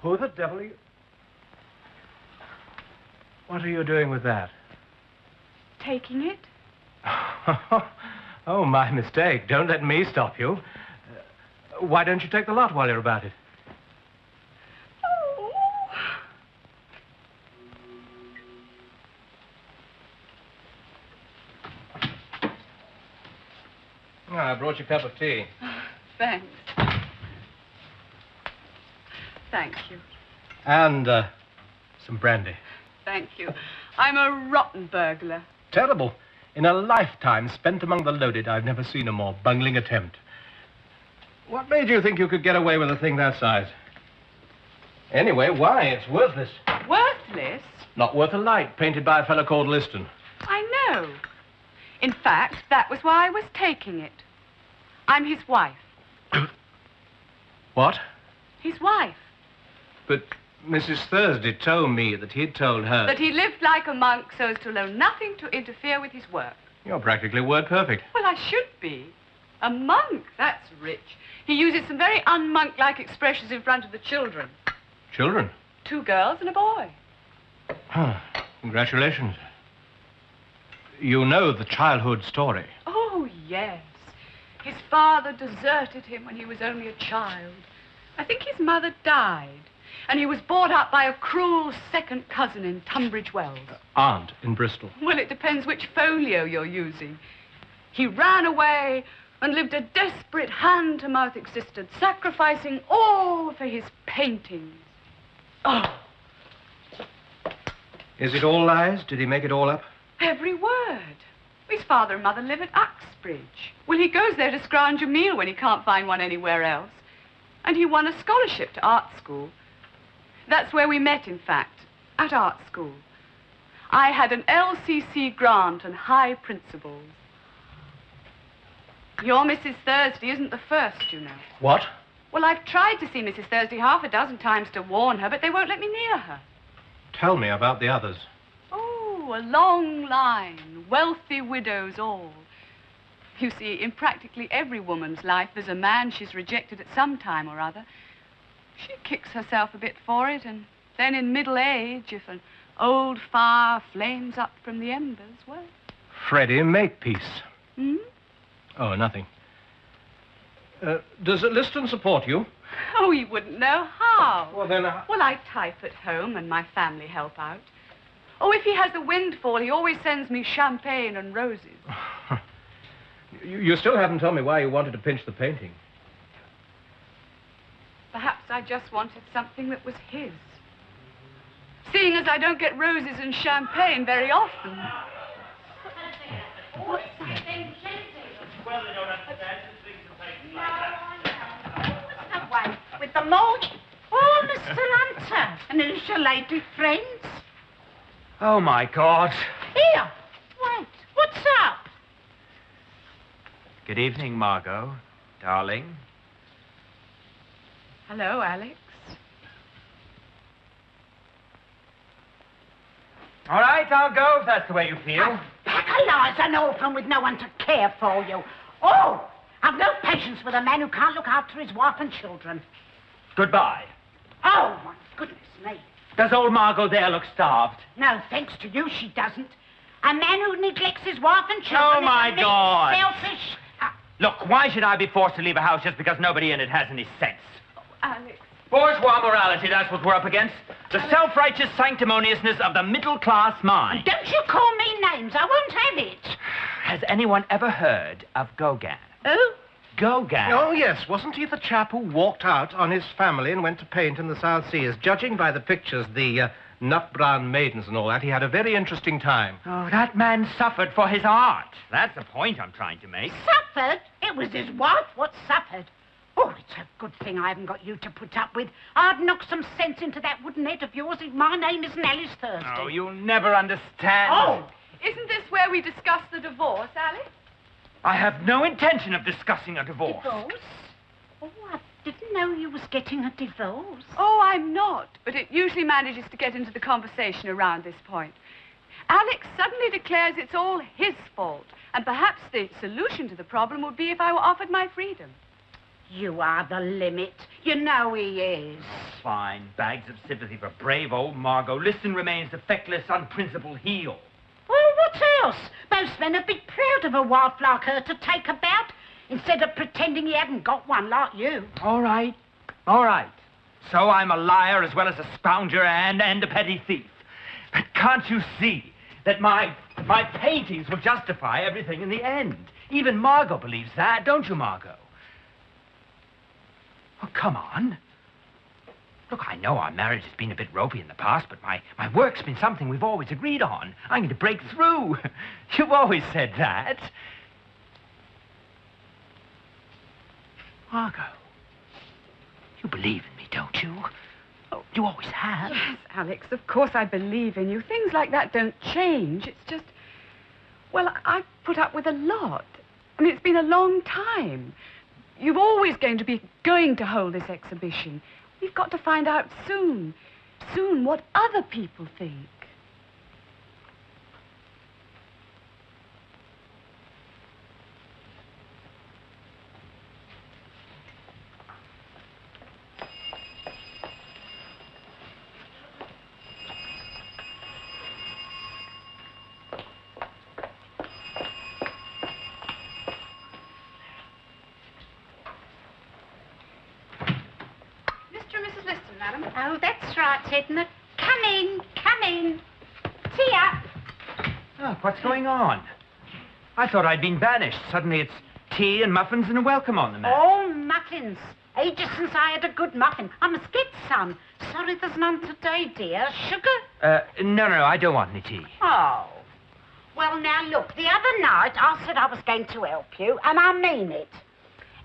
Who the devil are you? What are you doing with that? Taking it. Oh, my mistake. Don't let me stop you. Why don't you take the lot while you're about it? Oh. Oh, I brought you a cup of tea. Thanks. Thank you. And some brandy. Thank you. I'm a rotten burglar. Terrible. In a lifetime spent among the loaded, I've never seen a more bungling attempt. What made you think you could get away with a thing that size? Anyway, why? It's worthless. Worthless? Not worth a light, painted by a fellow called Liston. I know. In fact, that was why I was taking it. I'm his wife. What? His wife. But Mrs. Thursday told me that he'd told her... That he lived like a monk so as to allow nothing to interfere with his work. You're practically word perfect. Well, I should be. A monk, that's rich. He uses some very un-monk-like expressions in front of the children. Children? 2 girls and a boy. Congratulations. You know the childhood story. Oh, yes. His father deserted him when he was only a child. I think his mother died. And he was brought up by a cruel second cousin in Tunbridge Wells. Aunt in Bristol. Well, it depends which folio you're using. He ran away and lived a desperate hand-to-mouth existence, sacrificing all for his paintings. Oh. Is it all lies? Did he make it all up? Every word. His father and mother live at Uxbridge. Well, he goes there to scrounge a meal when he can't find one anywhere else. And he won a scholarship to art school. That's where we met, in fact, at art school. I had an LCC grant and high principles. Your Mrs. Thursday isn't the first, you know. What? Well, I've tried to see Mrs. Thursday half a dozen times to warn her, but they won't let me near her. Tell me about the others. Oh, a long line, wealthy widows all. You see, in practically every woman's life, there's a man she's rejected at some time or other. She kicks herself a bit for it, and then in middle age, if an old fire flames up from the embers, well... Freddie Makepeace. Hmm? Oh, nothing. Does Liston support you? Oh, he wouldn't know how. Well, then... Well, I type at home, and my family help out. Oh, if he has a windfall, he always sends me champagne and roses. You still haven't told me why you wanted to pinch the painting. Perhaps I just wanted something that was his. Seeing as I don't get roses and champagne very often. What's that? Well, they don't understand things are taking like that. Away with the mold. Oh, Mr. Hunter. And who's your lady friends? Oh, my God. Here. Wait. What's up? Good evening, Margot, darling. Hello, Alex. All right, I'll go if that's the way you feel. Paralyze an orphan with no one to care for you. Oh, I've no patience with a man who can't look after his wife and children. Goodbye. Oh, my goodness me. Does old Margot there look starved? No, thanks to you, she doesn't. A man who neglects his wife and children Oh, my is a mean, God. selfish... Look, why should I be forced to leave a house just because nobody in it has any sense? Alex. Bourgeois morality, that's what we're up against. The self-righteous sanctimoniousness of the middle-class mind. Don't you call me names. I won't have it. Has anyone ever heard of Gauguin? Oh? Gauguin? Oh, yes. Wasn't he the chap who walked out on his family and went to paint in the South Seas? Judging by the pictures, the nut-brown maidens and all that, he had a very interesting time. Oh, that man suffered for his art. That's the point I'm trying to make. Suffered? It was his wife what suffered. Oh, it's a good thing I haven't got you to put up with. I'd knock some sense into that wooden head of yours if my name isn't Alice Thursday. Oh, you'll never understand. Oh! Isn't this where we discuss the divorce, Alex? I have no intention of discussing a divorce. Divorce? Oh, I didn't know you was getting a divorce. Oh, I'm not, but it usually manages to get into the conversation around this point. Alex suddenly declares it's all his fault, and perhaps the solution to the problem would be if I were offered my freedom. You are the limit. You know he is. Fine. Bags of sympathy for brave old Margot. Liston remains the feckless, unprincipled heel. Well, what else? Most men would be proud of a wife like her to take about, instead of pretending he hadn't got one like you. All right. All right. So I'm a liar as well as a spounger and a petty thief. But can't you see that my paintings will justify everything in the end? Even Margot believes that, don't you, Margot? Oh, come on. Look, I know our marriage has been a bit ropey in the past, but my work's been something we've always agreed on. I'm going to break through. You've always said that. Margot, you believe in me, don't you? Oh, you always have. Yes, Alex, of course I believe in you. Things like that don't change. It's just, well, I've put up with a lot. I mean, it's been a long time. You're always going to hold this exhibition. We've got to find out soon what other people think. Oh, that's right, Edna. Come in, come in. Tea up. Oh, what's going on? I thought I'd been banished. Suddenly it's tea and muffins and a welcome on the mat. Oh, muffins. Ages since I had a good muffin. I must get some. Sorry there's none today, dear. Sugar? No, I don't want any tea. Oh. Well, now, look, the other night I said I was going to help you, and I mean it.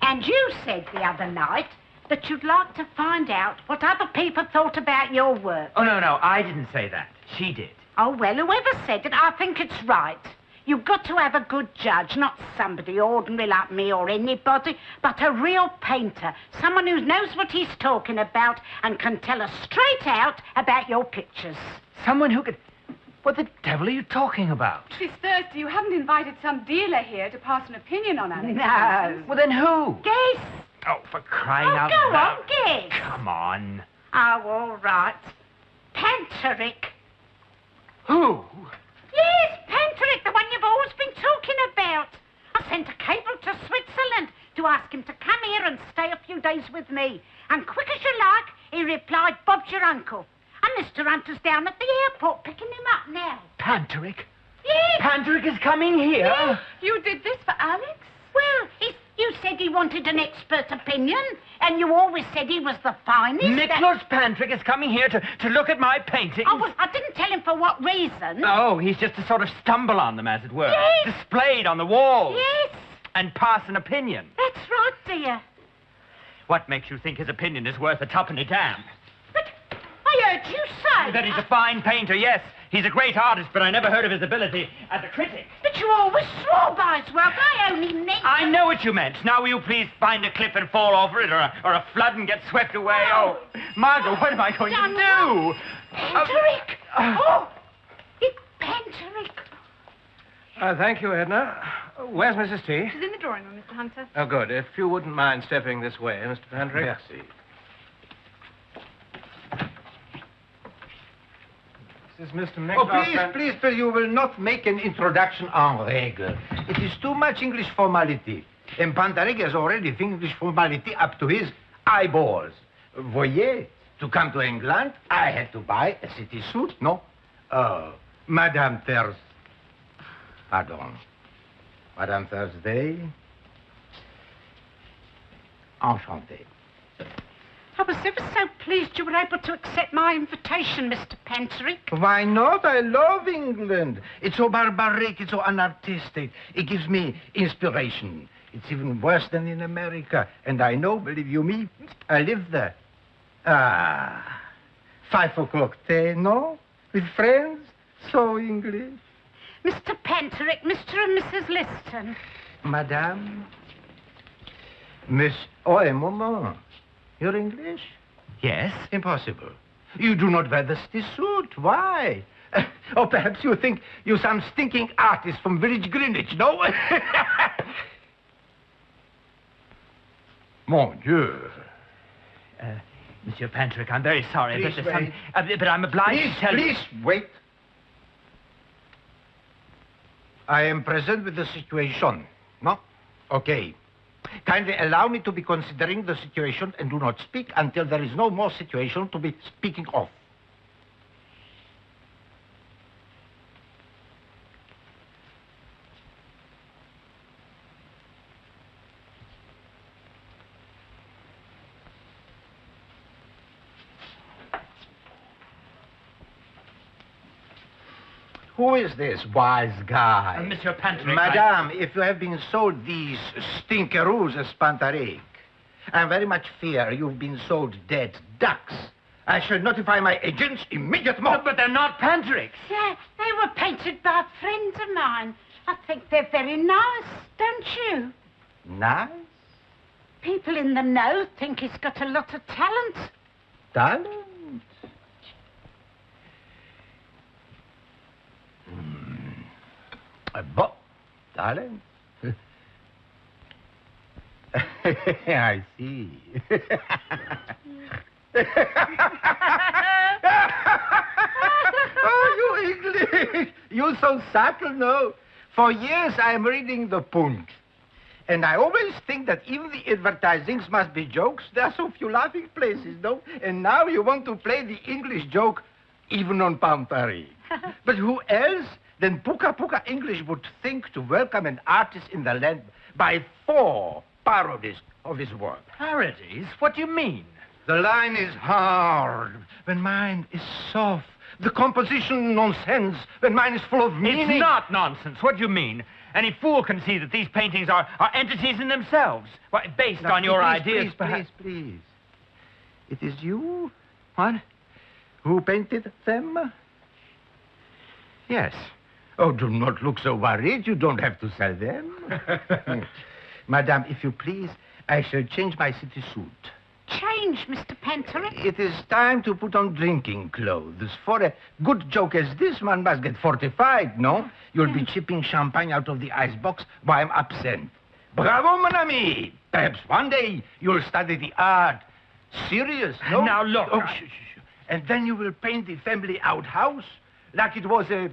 And you said the other night that you'd like to find out what other people thought about your work. Oh, no, I didn't say that. She did. Oh, well, whoever said it, I think it's right. You've got to have a good judge, not somebody ordinary like me or anybody, but a real painter, someone who knows what he's talking about and can tell us straight out about your pictures. Someone who could... What the devil are you talking about? It's Thursday. You haven't invited some dealer here to pass an opinion on Alex. No. Well, then who? Guess. Oh, for crying out Go loud. on, guess. Come on. Oh, all right. Panteric. Who? Yes, Panteric, the one you've always been talking about. I sent a cable to Switzerland to ask him to come here and stay a few days with me. And quick as you like, he replied, Bob's your uncle. And Mr. Hunter's down at the airport picking him up now. Panteric? Yes. Panteric is coming here? Yes. You did this for Alex? Well, you said he wanted an expert opinion, and you always said he was the finest. Nicholas Panteric is coming here to look at my paintings. Oh, well, I didn't tell him for what reason. Oh, he's just to sort of stumble on them, as it were. Yes. Displayed on the walls. Yes. And pass an opinion. That's right, dear. What makes you think his opinion is worth a tuppenny damn? But I heard you say... That he's a fine painter, yes. He's a great artist, but I never heard of his ability as a critic. But you always swore by his work. I only meant... I know what you meant. Now will you please find a cliff and fall over it, or a flood and get swept away? No. Oh, Margot, what am I going to do? Panteric! Oh, it's Panteric. Thank you, Edna. Where's Mrs. T? She's in the drawing room, Mr. Hunter. Oh, good. If you wouldn't mind stepping this way, Mr. Panteric. Merci. This is Mr. Oh, Nicholas. please, you will not make an introduction en règle. It is too much English formality. And Panteric has already English formality up to his eyeballs. Voyez, to come to England, I had to buy a city suit, no? Madame Thursday. Pardon. Madame Thursday. Enchanté. I was ever so pleased you were able to accept my invitation, Mr. Panteric. Why not? I love England. It's so barbaric, it's so unartistic. It gives me inspiration. It's even worse than in America. And I know, believe you me, I live there. 5 o'clock tea, no? With friends? So English. Mr. Panteric, Mr. and Mrs. Liston. Madame? Miss... Oh, a moment. You're English? Yes? Impossible. You do not wear the city suit. Why? Or perhaps you think you're some stinking artist from Village Greenwich, no? Mon Dieu. Monsieur Pantrick, I'm very sorry, Please but, wait. but I'm obliged to tell you... Please, wait. I am present with the situation. No? Okay. Kindly allow me to be considering the situation and do not speak until there is no more situation to be speaking of. Who is this wise guy? Monsieur Pantrick, Madame, if you have been sold these stinkeroos as Pantaric, I very much fear you've been sold dead ducks. I shall notify my agents immediately. But they're not Pantricks. Yeah, they were painted by friends of mine. I think they're very nice, don't you? Nice? People in the know think he's got a lot of talent. Talent? But talent? I see. Oh, you English! You so subtle, no? For years I am reading the Punch. And I always think that even the advertisings must be jokes. There are so few laughing places, no? And now you want to play the English joke even on Pampari. But who else than Puka Puka English would think to welcome an artist in the land by 4 parodies of his work? Parodies? What do you mean? The line is hard when mine is soft. The composition nonsense when mine is full of meaning. It's not nonsense. What do you mean? Any fool can see that these paintings are entities in themselves. Why, based Now, on your please, ideas, please, perhaps... please. It is you What? who painted them? Yes. Oh, do not look so worried. You don't have to sell them. Madame, if you please, I shall change my city suit. Change, Mr. Pantrick. It is time to put on drinking clothes. For a good joke as this, one must get fortified, no? You'll be chipping champagne out of the icebox while I'm absent. Bravo, mon ami! Perhaps one day you'll study the art. Serious, no? Now, look, Oh, shh. And then you will paint the family outhouse like it was a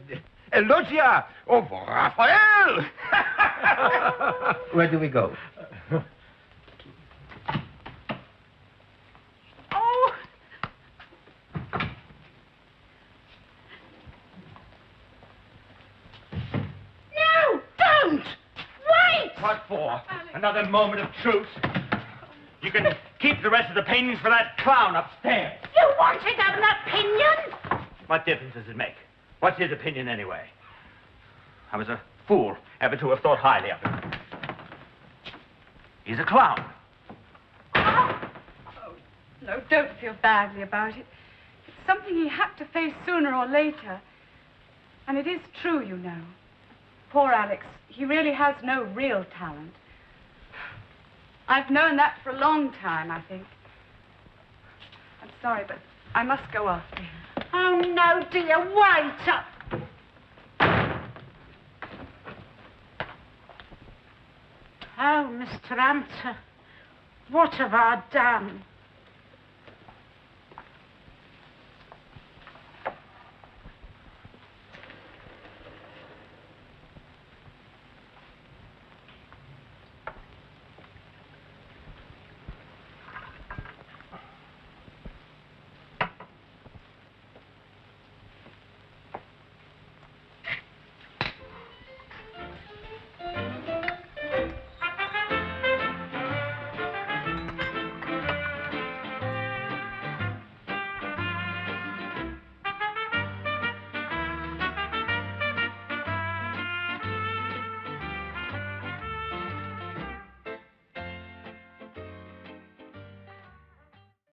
loggia of Raphael. Where do we go? Oh. No, don't! Wait! What for? Another moment of truth? You can keep the rest of the paintings for that clown upstairs. You wanted an opinion? What difference does it make? What's his opinion anyway? I was a fool ever to have thought highly of him. He's a clown. Oh, no, don't feel badly about it. It's something he had to face sooner or later. And it is true, you know. Poor Alex, he really has no real talent. I've known that for a long time, I think. I'm sorry, but I must go after him. Oh, no, dear, wait. Oh, Mr. Hunter, what have I done?